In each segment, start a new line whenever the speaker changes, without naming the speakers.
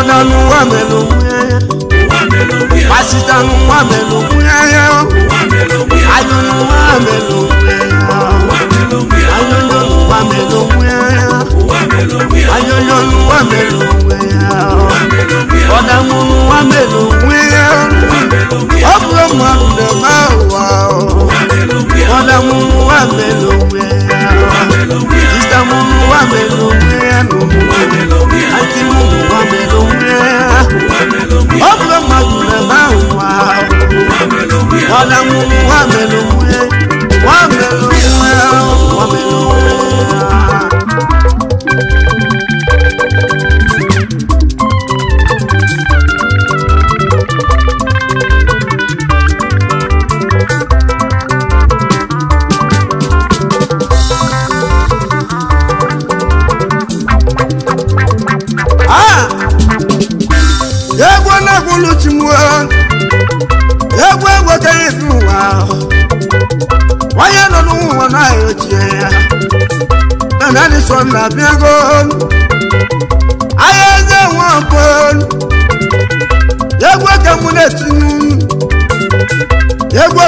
Brother no wa melo Pasita no wa melo Ayo no wa melo Ayo no wa melo Ayo no wa melo Brother no wa melo Obro ma de ma wa Brother no wa melo Sister no wa melo Auntie no wa melo Obro ma de ma wa Brother no wa melo Son la biagon ayaze wapon yegwa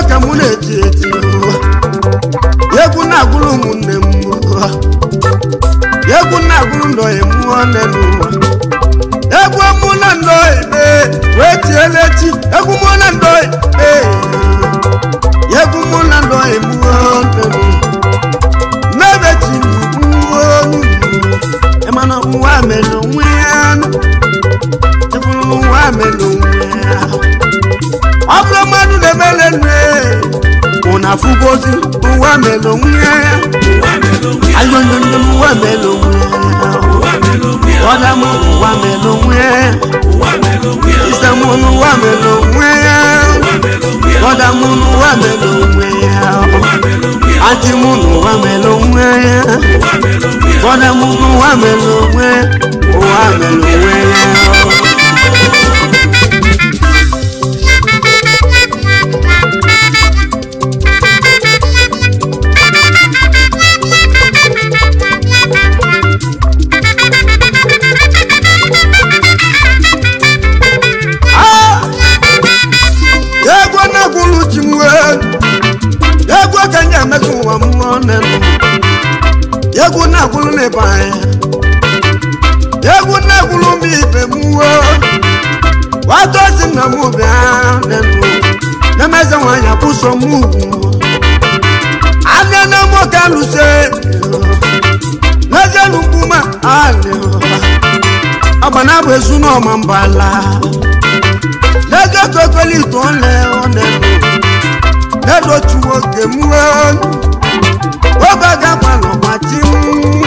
kamuneti yegu na gulu munnem yegu na gulu ndoye muonenu yegu muna ndoye wetieleti yegu muna ndoye yegu muna ndoye muonenu mebeti Emana wa melo wiano Tefulu wa melo wiano Obro madu de melenwe Una fugozi wa melo wiano Ayo nyondo wa melo wiano Wada mu wa melo wiano Isamu wa melo wiano Wada mu wa melo wiano Ati mu wa melo wiano Wada mu wa melo wiano Yegu na kulu ne bae Yegu na kulu mi be muwo Wato sinna mu bia nenu Na meza wanya puso mu Ane na mo kalu se Na jelu kuma ale Abana bezu no mambala Lega kokoli tonle onenu Nedo chuo ke muwo Obaga palo matimu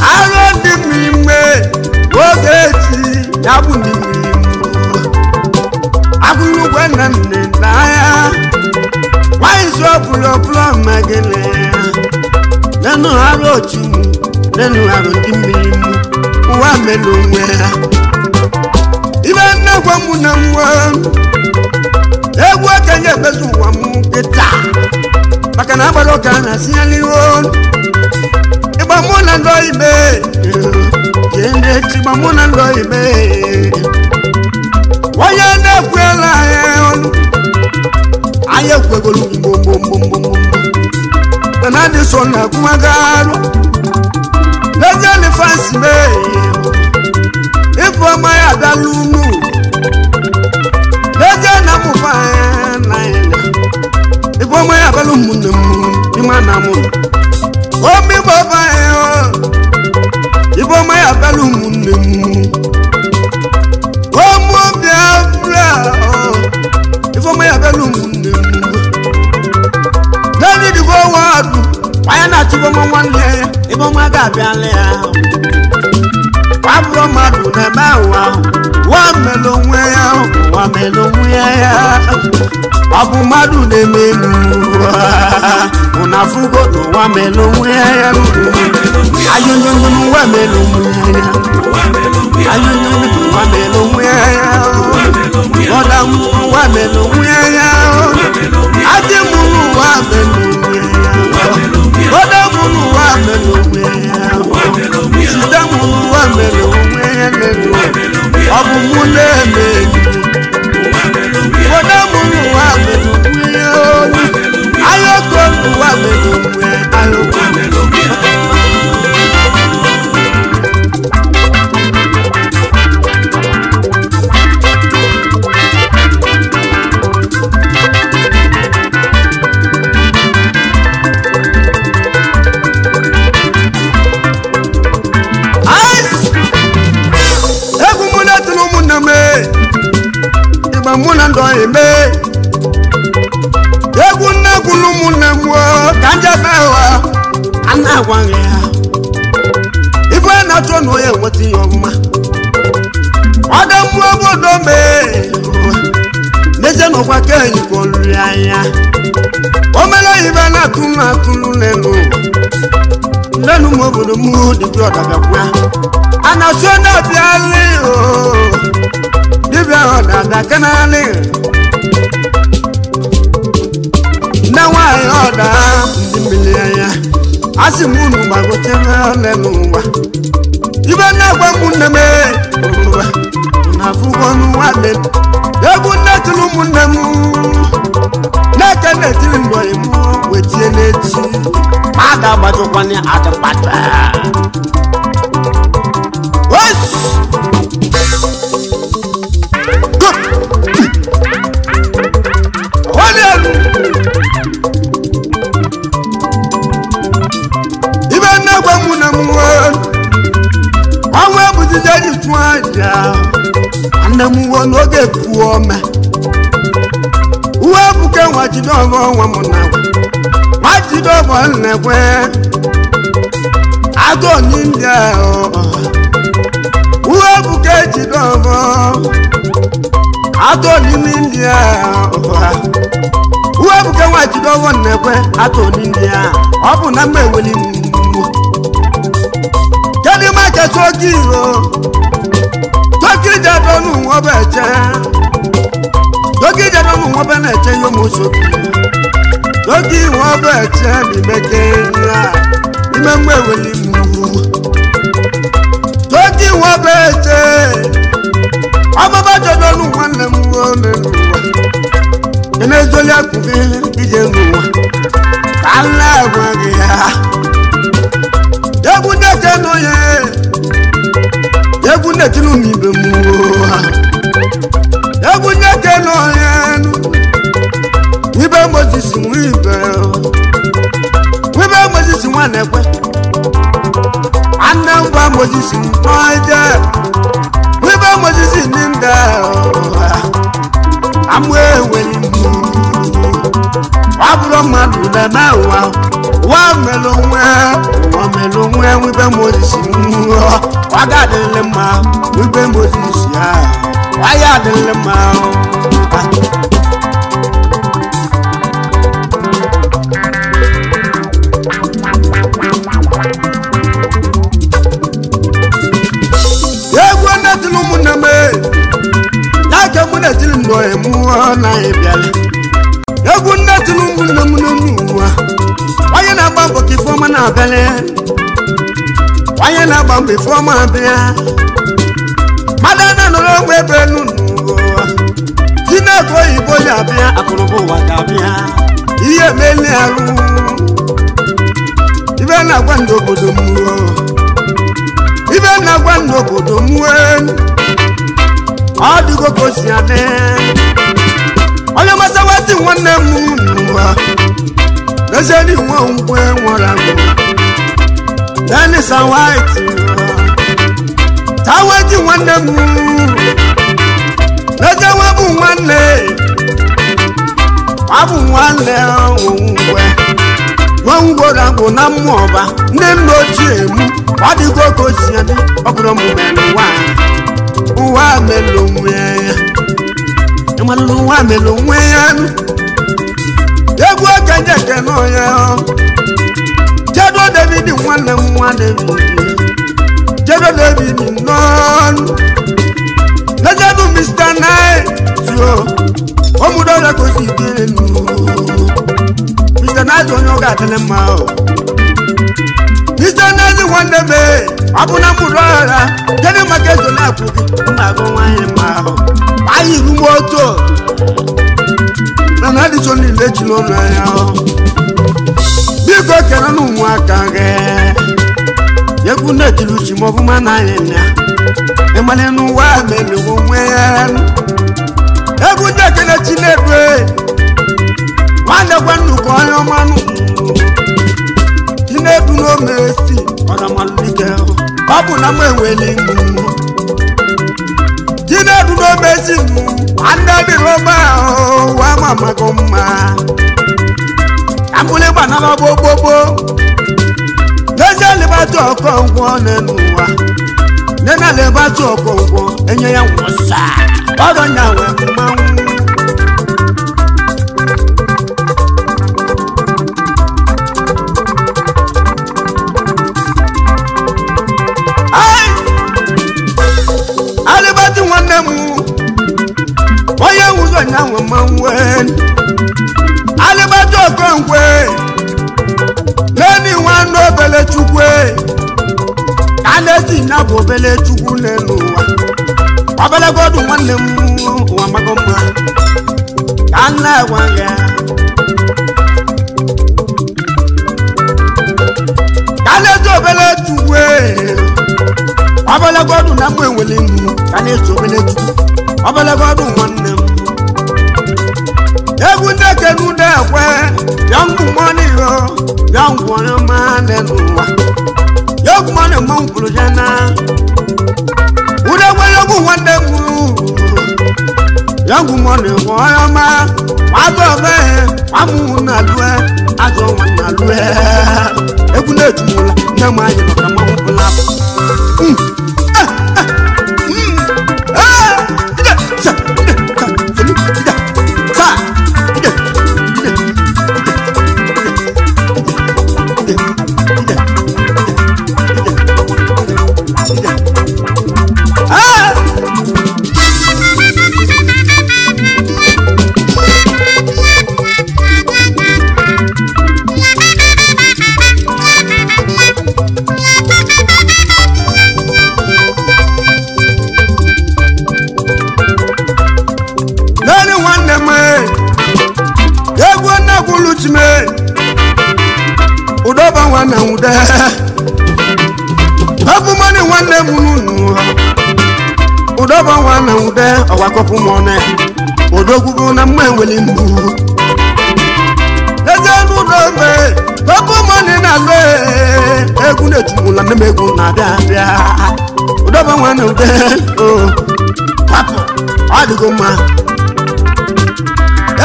Aro di mime Ogechi Yabu ni mimu Agulu wena nendaya Waiso pulo magele Nenu aro chimu Nenu aro di mimu Uwa melumwe Ibe negwa muna mwa Egwa kenye bezu wa muketa Bakana balo kana siali won Iba muna ndo ibe Kende chiba muna ndo ibe Wayane kwela yeon Aye kwegolu mbom Kanadi sona kumagalo Lejali fansi me Ifo maya dalunu Lejana mufae na ene Ifo maya balumu nemu Imana mu Omi baba eo Ifo maya balumu nemu Omu biafra Ifo maya balumu nemu Nani di go wadu Wayana tibo mwanye Ifo maya biale Pablo madu nemewa Wamelo mwea Abu madu nemenu Unafugo no wamelo mwea Ayonyonu wamelo mwea Ayonyonu wamelo mwea Odamu wamelo mwea Adimu wamelo mwea Odamu wamelo mwea Sidamu wamelo mwea agba mụ na ndọ eme egwu nne kwulu ụmụnne m ka njebe ụwa a na-agwaghị ya ife na-achọ na onye nweta ihe ọma ọdọ mmụọ obodo mee n'ezie n'ụkwa ka enyi ka oluri anya o mere ibe na-atụlụ n'elu lẹ́nu mọ́ bòdò mú dìbí ọ̀dà bẹ̀kúá ànàṣọ́ náà bí alẹ́ ooo dìbí ọ̀dà dàkẹ́nálẹ́ náwó ayé ọ̀dà ndìmìlì ẹ̀yà á sì mú nù gbàgbọ́ tẹ́lẹ̀ lẹ́nu wa ibẹ̀ náà gbọ́ mú nẹ́mẹ́ òwúwa nàfúgbọ́nù wà lẹ́nu egwu nnẹ́tìlú mú nẹ́mú n'eke n'etiri ndọ emu wetie n'eti ada gbajọkwanye adịkpata ibe nnegwe mụ na m ọnwa ebuzije ji tụọ aja nne m wo n'oge pụọ ome uwe buke nwa jide ọgọ ọnwa m na nwa jide ọgọ nnekwe agụ n'india uwe buke jide ọgọ agụ n'ime india uwe buke nwa jide ọgọ nnekwe agụ n'india ọ bụ na mma eweli mmụọ kedu ma keso gị iro tokiri jadonu nwa bụ eche Dogi jado mu wobe na eche yo musoki Dogi wobe eche mi mekenya Ime mweweli mu Dogi wobe eche Ababa jado nu wane mwone nuwa Kene zoli akufi ije nuwa Kala wage ya Yebu neke no ye Yebu neke no mibe muwa Yebu nyeke no yenu Wibe Moses wanekwe Anamba Moses mwaje Wibe Moses ninda Amwe weni mu Waburo madu na mewa Wamelonwe Wibe Moses mwa Wagadele ma Wibe Moses ya Waya dele ma Yegwa netilu muneme Yake munetilu ndoe muwa na ebiale Yegwa netilu munemunemuwa Waya na bambo kifoma na bele Waya na bambo kifoma bia Madana no webe nunu Tina ko ibo ya bia akurubo wa da bia Iye mele aru Ibe na gwando bodo mu Ibe na gwando bodo mu Adigo ko siane Oya masawati nwanne mu nuwa Nazeli nwa nkwe nwara go Dani sawaiti Tawaji nwanne mu Naja wabu nwanne Wabu nwanne onwe Wangora go na mmoba Nne nnochie mu Wadigo ko siane Oburo mu melu Uwa melu mwe Emanu uwa melu mwe Yegwu kenjeke no ya Jedo David nwanne mwa David Jedo David non Najabu Mr. Night Yo Omudola ko sibire nu Mr. Night onyo ga tele mao Mr. Night wande be Abuna murara Jene makezo na kuki Mbago wanye mao Ayi rumoto Nana di soni lechi lono ya Biko kena nu mwakage Yeku neti luchi mofuma na yenya Emane nu wa mele wumweyan Yeku neke na chinedwe Wande kwandu kwa yomanu Chinedu no mesi Oda malike Babu na mweweli mu Chinedu no mesimu anda di roba wa mama goma ambule bana ba bobobo le ba to konwo nenuwa nena le ba to konwo enye ya wosa odo nyawe mawu ai ale ba ti wonne mu oye wuzo nyawe mawu ale ba to konwo leni wano bele chukwe kanesi na bo bele chukwu nenuwa wabele godu nwanne mu wa magoma kana wanga kanesi bele chukwe wabele godu na mu enwele mu kanesi bele chukwu wabele godu nwanne mu egwu ndeke nu dekwe yangu money yo yangu ona manenuwa yogu money mankulu jana ude yogu wande mu yangu money ona ma wato be wamu na lue azo wana lue egwu netumula na ma yi ka ma wupula udoba wana ude babu mani wana mununu udoba wana ude awakopu mone odogugu na mweli mbu lezenu dobe babu mani na le egune tumula na megu na bia udoba wana ude oh papo adigoma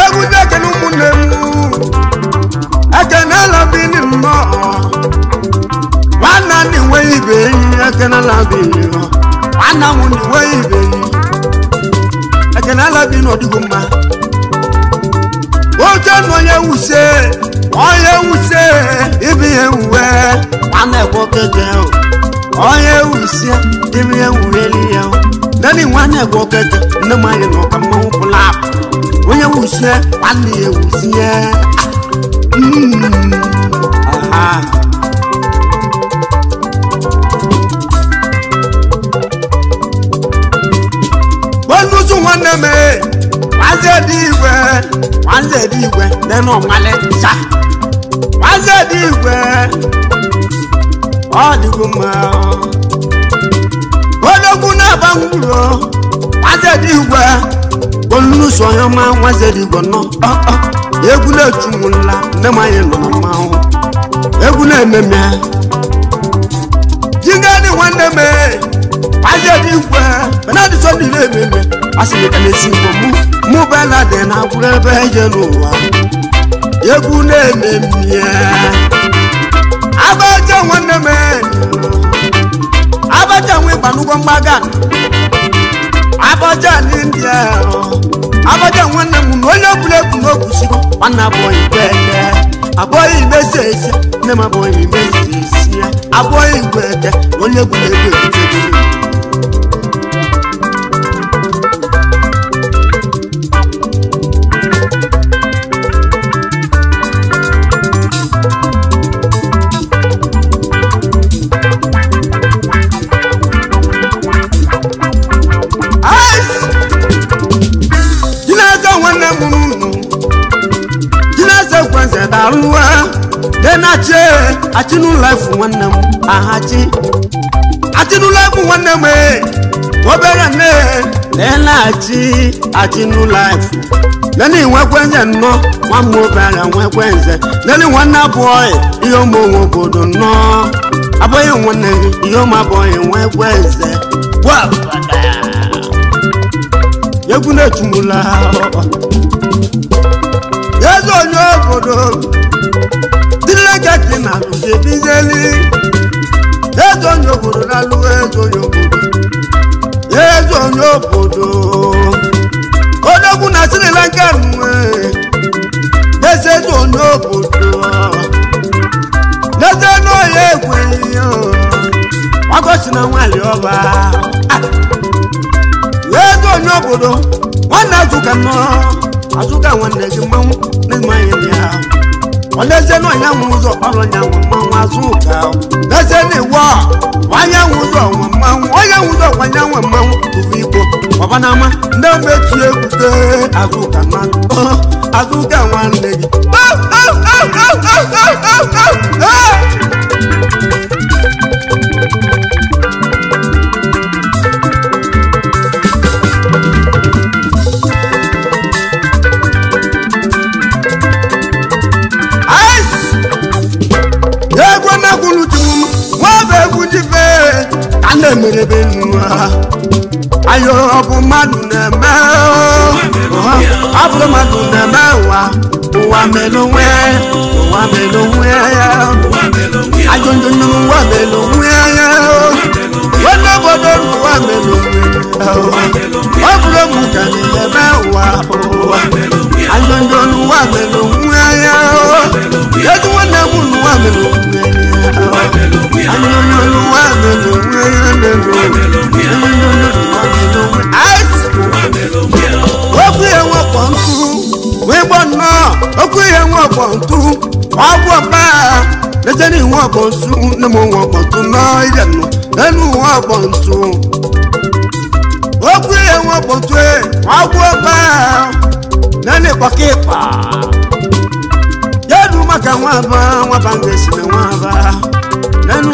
egune kenu munemu akanala bini mo wana ni weibe akanala bini wana mu ni weibe akanala bini odigoma ojo no ye wuse ibi ewe wana egokete oye wuse ibi ewe liya nani wana egokete ndemaye no kamo pula oye wuse wana ye wuse aha bonusu nwanne me wanze di igwe neno male cha wanze di igwe odiguma odogun na banguro wanze di igwe bonusu oyoma wanze di igwe no egwu na-echumula nne m anyị nọ na mmanwụ egwu na-ememe jingani nwanne m aja dị igwe benadị sọdị na-ememe asịrị ka na-esi igbo mụ bela dị na akwụrụ ebe eje n'ụwa egwu na-ememe abacha nwanne m abacha nwe gbanụgwọ mgbaga abacha n'india abacha nwanne m onye ọbụla ebu n'okwusigo nwanne abụghị gbede abụghị imezi esi nne m abụghị imezi esi abụghị gbede onye ọbụla ebu ebutego denache achinu life nwanne m ahachi achinu life nwanne m obere nne denachi achinu life nani nwekwenze nno nwamu obere nwekwenze nani nwanne abụọ ihe ụmụ obodo nno abụghị nwanne gị ihe ụmụ abụọ nwekwenze egwu na-echumula eze onye obodo dịlegati na alụdebizeli eze onye obodo na-alụ eze onye obodo odogwu na Sri Lanka eze onye obodo n'eze n'oye ekweghị wagosi na nwanyị ọba eze onye obodo nwanne azụka nwanne gị mmanwụ n'ịmanye ya ọ n'eze n'ọnyanwụ ụzọ ọrụ nyanwụ mmanwụ azụka n'eze n'iwu anyanwụ ụzọ nwa mmanwụ onyanwụ ụzọ kwanyanwụ mmanwụ tụrụ igbo ọbanama ndị omechi egwute azụka nwanne gị merebe nwa ayo ọbụ mmadụ na-eme ọbụrụ mmadụ na-eme ụwa melonwe ya ajụjụ ụwa melonwe ya nwanne obodo ụwa melonwe ọ bụrụ mụ ka na-eme ụwa ajụjụ ụwa melonwe ya eji nwanne m ụwa melonwe ya okwu ihe nwekpọ ntụ wee gbọ nnọọ okwu ihe nwekpọ ntụ ọgwụ ọba lete na iwe ọgbọ ntụ nne m nwe ọgbọ ntụ n'ọhịa nọ n'elu uwe ọgbọ ntụ okwu ihe nwekpọ ntụ ọgwụ ọba nene ịkpọka ịkpa yedu maka nwaba nga-esi na nwaba nenu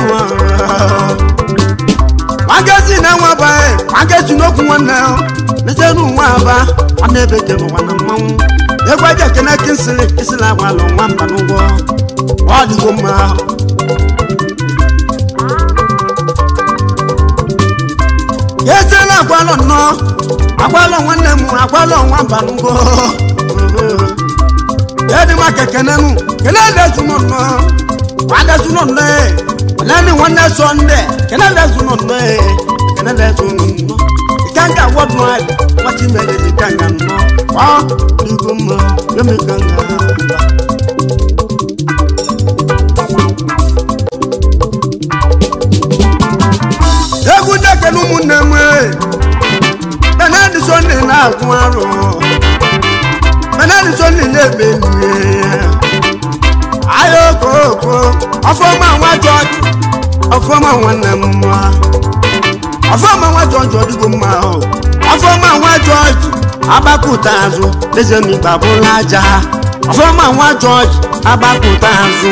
magazine nwaba magazine okwu nwanne n'ezenu nwaba ọna ebe ke n'ụwa na mmanwụ egwa je kene kinsiri isila agbalụ nwamba n'ụgwọ ọ dịgo mma ezela agbalụ nnọọ agbalụ nwanne m agbalụ nwamba n'ụgwọ yedi maka kenenu kenele zunono wada zunono lani wanne sonde kenele zunono ikanga wodno wati mele ikanga no diguma yemikanga egude kenu munnemwe benadi sonde na kwaro benadi sonde lebe ayo koko afoma wa George afoma wanna mwa afoma wa George odigo ma o afoma wa George abakutazo lezemi babulaja afoma wa George abakutazo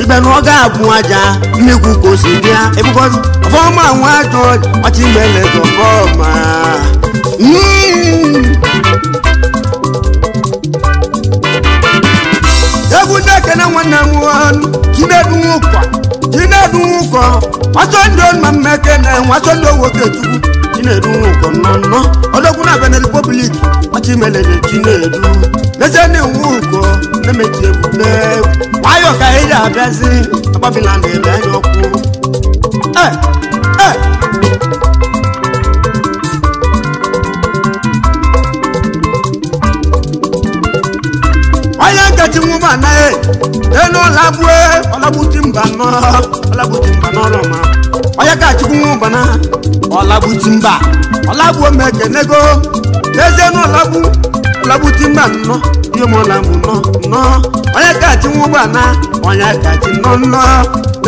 ibe no ga abu aja migu ko si bia e because afoma wa George oti mele to boma egudeke na nwanna m Chinedu ụkọ wasondo mmeke na wasondo nwoke chukwu Chinedu ụkọ nọ odogwu na Benin Republic ọchịmelele Chinedu lezeni ụkọ na-emechi ebule nwayọ ka ị ga-abịazi agbabila na-ebe anya ọkụ aya ngati nwuma na eno olabuti mba no roma aya ka chi nwuma na olabuti mba olabu mekenego eze no olabuti mba no yo mo lamu no aya ka chi nwuma na aya ka chi no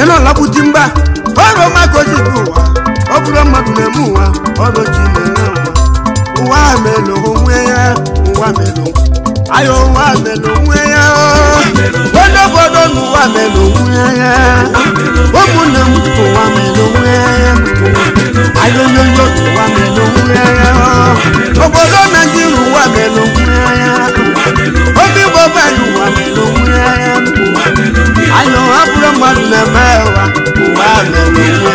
eno olabuti mba oro ma ko ji buwa oburo madu na muwa oro chi na wa melo ayo wa melo ya bodo bodo nu wa melo ya o mu na mu wa melo ya ayo yo yo wa melo ya o bodo na jiru wa melo ya o bi bo ba yu wa melo ya ayo aburo madu na mewa wa melo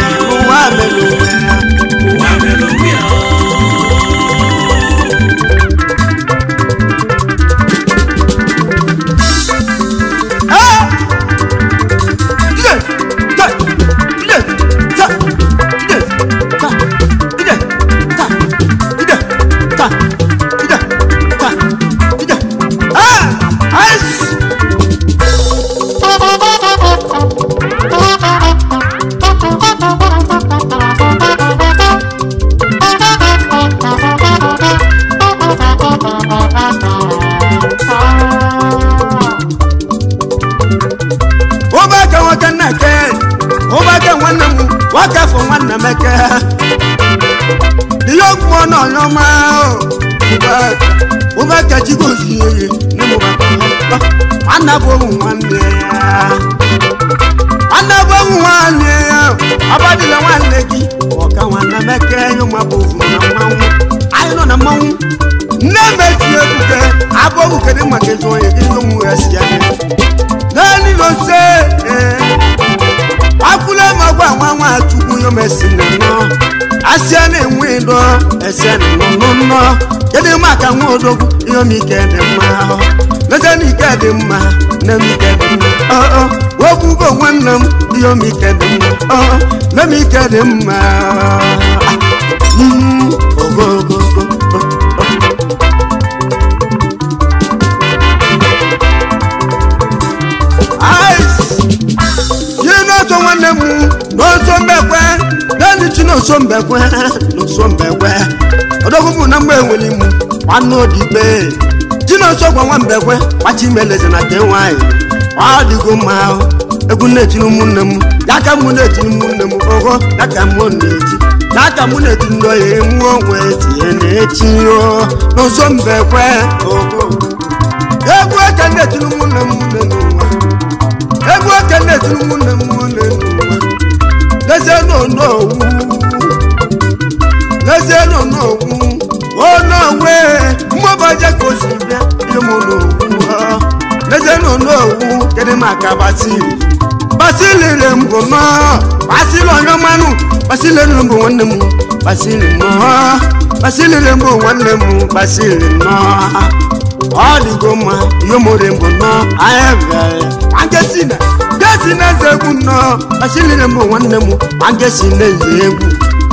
ya ụba kachi gosi ihe n'ụba anabụ nwanne ya abadila nwanne gị ọka nwanna meke yụma bụ na mmanwụ anyị nọ na mmanwụ nne meti ebuke abụghị kedụ maka ezu onye gị ụmụ ya si ya naanị nọse akwụla m agwa nwa nwa chukwu yo mesi nọ asịa na-enwe ndọ ese nọ kedụ maka nwa odogwu ihe m ike dị mma leze na ike dị mma nne m ike dị mma wobugo nwanne m ihe m ike dị mma nne m ike dị mma ogogogo n'oso nwanne m n'oso mbekwe naanị chi n'oso mbekwe odogwu bụ na mgbe enwere imu nwanne odibe chi n'oso gwa nwa mbekwe gbachi meleze na ke nwanyị ọ dịgo mma egwu na-etiri ụmụnne m ya ka mụ na-etiri ụmụnne m ogo ya ka mụ na-eti ya ka mụ na-eti ndị ọya enwe onwe tinye na-echi n'oso mbekwe ogo egwu eke na-etiri ụmụnne m n'ụwa egwu eke na-etiri ụmụnne m n'ụwa lezie n'onowu onowe mmụbaje ka o si bịa ihe m n'owu lezie n'onowu kedụ maka basili le mbụ nọ basili onye mmanụ basili le mbụ nwanne m basili le mbụ nwanne m basili nọ ọ dịgo mma ihe more mbụ nọ agesi na eze egwu nọ basili le mbụ nwanne m agesi na eze egwu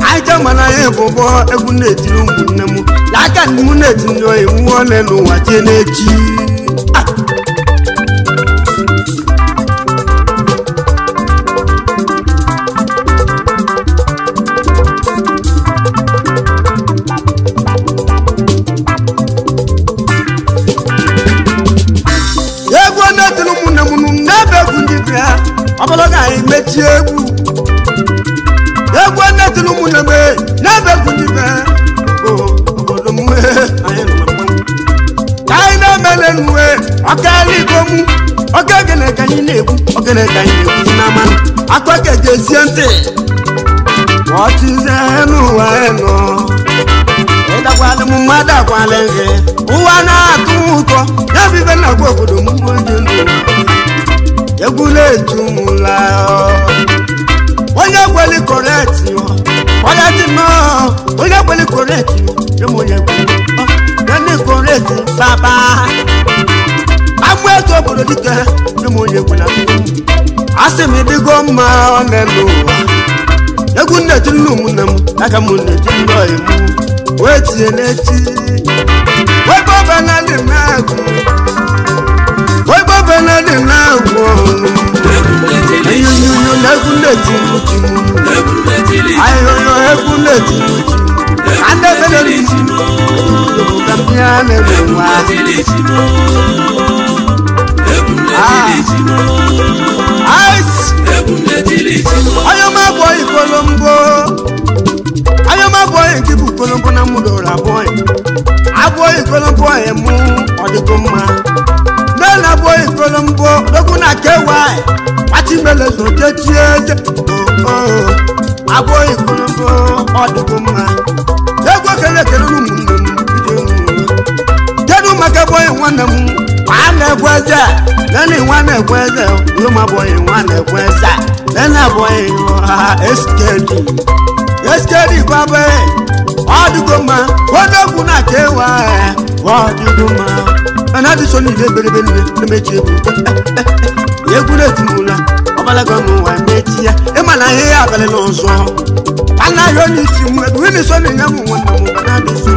anyị jamana ya bụbọ egwu na-etiri ụmụnne m ya aka ndị m na-etinye oyi mmụọ ole n'ụwa tie n'echi ọbụlọga anyị mechie egwu netụlụ ụmụnne m n'ebe egwu ndị be obodo m anyị nọ na mmanwụ ka anyị na-emele nwe ọkala igbo m ogene ka anyị na-egwu ogene ka anyị na-egwu si na mmanụ akwa ka ejezie ntị ọchịzie n'ụwa nọ ịdakwalị m mmadụ akwalị gị ụwa na-atụ ụtọ ya bụ ibe na-agwa obodo m onye ndụ egwula ejumula onye gweli correct onye dị nọ onye gweli correct onye gweli correct baba agwụ eto obodo dike onye gwela asị m ịdịgo mma ọ n'elu ụwa egwu nnetiri n'ụmụnne m aka m nnetiri n'ọyị m wee tinye n'echi wee gọvanọ dị n'agụ benadi na wo ayo leguneti ayo leguneti ande benadi kampiane wa ayo ma boy Colombo ayo ma boy kibu Colombo na mudora boy aboy Colombo emu odigoma na boy Colombo dogu na kewa pati mele so jeje aboy Colombo odigoma ego kele kele munnu dedu maka boy nwanne m ana gweza nani nwanne gweza yo ma boy nwanne gweza nana boy eskedi baba odigoma odogu na kewa odigoma anadi so ni lebelebe ni mechi egwu na-etimula ọbalaga n'ụwa mechi ya ịma na ihe ya abalị n'ọzọ ana yo ni timu egwu ni so ni nyamu nwanna m anadi so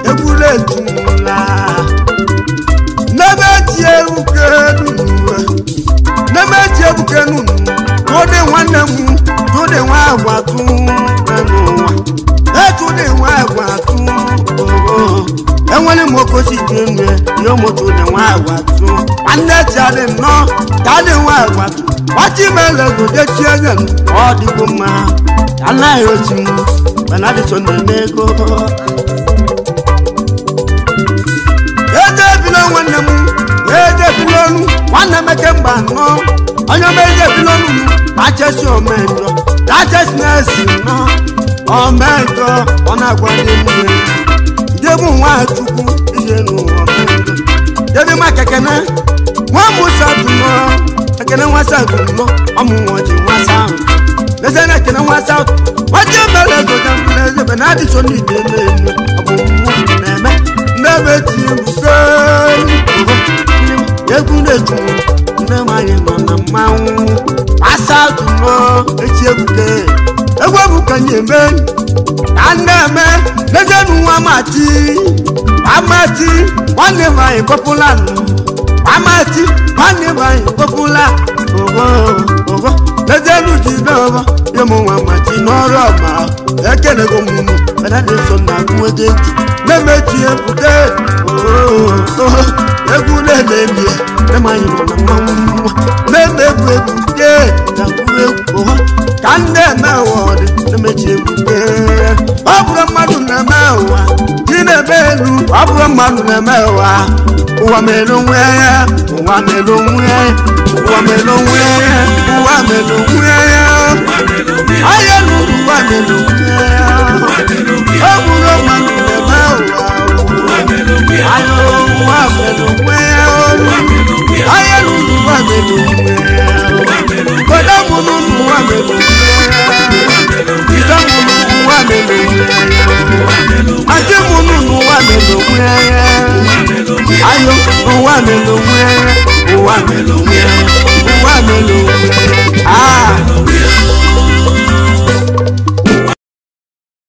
egwu na-etimula na-emechi ebukenu tụdị nwanne m tụdị nwa agwa tụ n'ụwa etụdị nwa agwa tụ enwere m okosi dị nne ihe moto dị nwa agwa tụ nwanne chadị nnọọ ka dị nwa agwa tụ ọchị mele godechi enye m ọ dịgo mma anaghị ochi m mana dị so na-eme ego ana mekemba no onye meje bilonu achesi omendo achesi nesi no omendo ona gwani mwe debu nwa chukwu ihe no omendo debi makekene nwa musa tuno ekene nwa sa tuno omu nwoji nwa sa nezena ekene nwa sa waje mele go jamle benadi so ni deme obu mu neme nebe ti buke eguneju nemaye mana mawu asatu no echibuke egwebuka nyeme aneme nezenu amati one my popular amati one my popular ogo nezenu jidoba yemo amati no roba ekele go mu benade so na kuweje nemechi ebuke egune nemi nemaye mana mawu nemebuke takuwe kande mewode nemechi ebuke abura madu na mewa dinebelu abura madu na mewa uwa melonwe ayelu uwa melonwe abura madu na mewa ayo uwa melonwe ayelu uwa melonwe koda munu uwa melonwe ati munu wa melonwe ayo wa melonwe ah